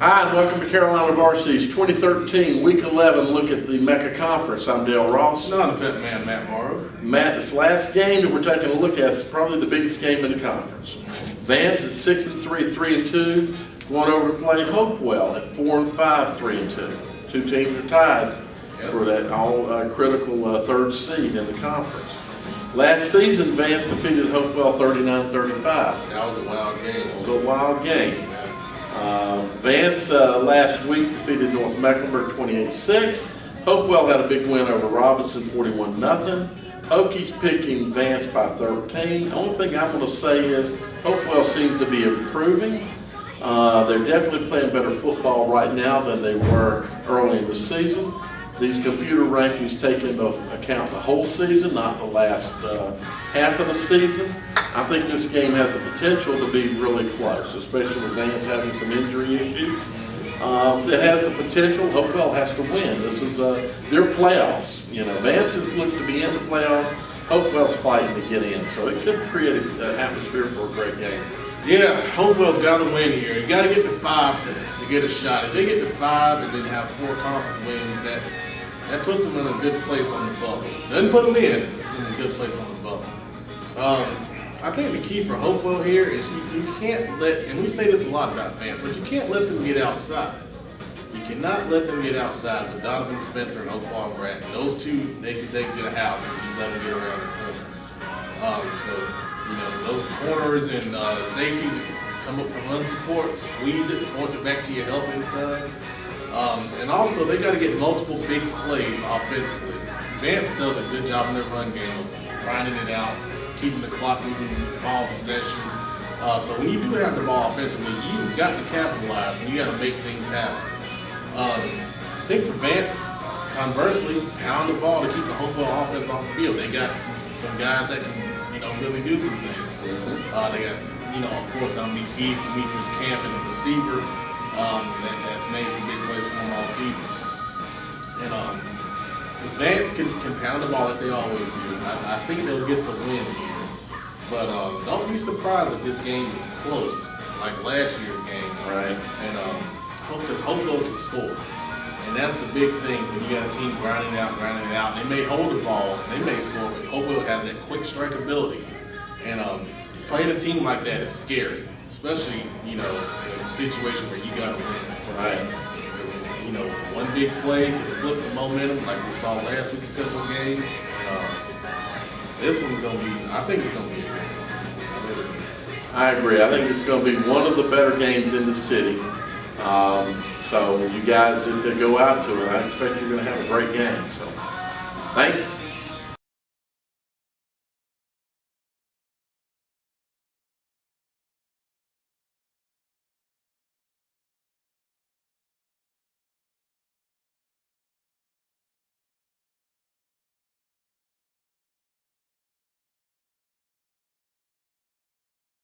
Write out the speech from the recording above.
Hi, and welcome to Carolina Varsity's 2013 Week 11 look at the Mecca Conference. I'm Dale Ross. Non-pet man, Matt Morrow. Matt, this last game that we're taking a look at is probably the biggest game in the conference. Vance is 6-3, 3-2, going over to play Hopewell at 4-5, 3-2. Two teams are tied for that all-critical third seed in the conference. Last season, Vance defeated Hopewell 39-35. That was a wild game. It was a wild game. Vance last week defeated North Mecklenburg 28-6. Hopewell had a big win over Robinson 41-0. Hokies picking Vance by 13. The only thing I'm going to say is Hopewell seems to be improving. They're definitely playing better football right now than they were early in the season. These computer rankings take into account the whole season, not the last half of the season. I think this game has the potential to be really close, especially with Vance having some injury issues. It has the potential. Hopewell has to win. This is their playoffs. You know, Vance looks to be in the playoffs. Hopewell's fighting to get in, so it could create an atmosphere for a great game. Yeah, Hopewell's got to win here. You got to get to 5 to get a shot. If they get to 5 and then have 4 conference wins, that puts them in a good place on the bubble. Doesn't put them in a good place on the bubble. I think the key for Hopewell here is you can't let, and we say this a lot about Vance, but you can't let them get outside. You cannot let them get outside with Donovan Spencer and Oklahoma Bratton. Those two, they can take to the house if you let them get around the corner. So, you know, those corners and safeties that come up from run support, squeeze it, force it back to your help inside. And also, they got to get multiple big plays offensively. Vance does a good job in their run game of grinding it out, keeping the clock moving, ball possession. So when you do have the ball offensively, you've got to capitalize and you got to make things happen. I think for Vance, conversely, pound the ball to keep the Hopewell offense on the field. They got some guys that can, you know, really do some things. They got, you know, of course, Dominique Heath, Demetrius Camp, and the receiver that's made some big plays for them all season. And Vance can pound the ball like they always do. I think they'll get the win here. But don't be surprised if this game is close, like last year's game. Right. And because Hopewell can score. And that's the big thing when you got a team grinding it out. And they may hold the ball, they may score, but Hopewell has that quick strike ability. And playing a team like that is scary, especially, you know, in a situation where you got to win. Right. You know, one big play can flip the momentum like we saw last week a couple of games. This one's going to be, I think it's going to be a good one. I agree. I think it's going to be one of the better games in the city. So you guys to go out to it, I expect you're going to have a great game. So thanks.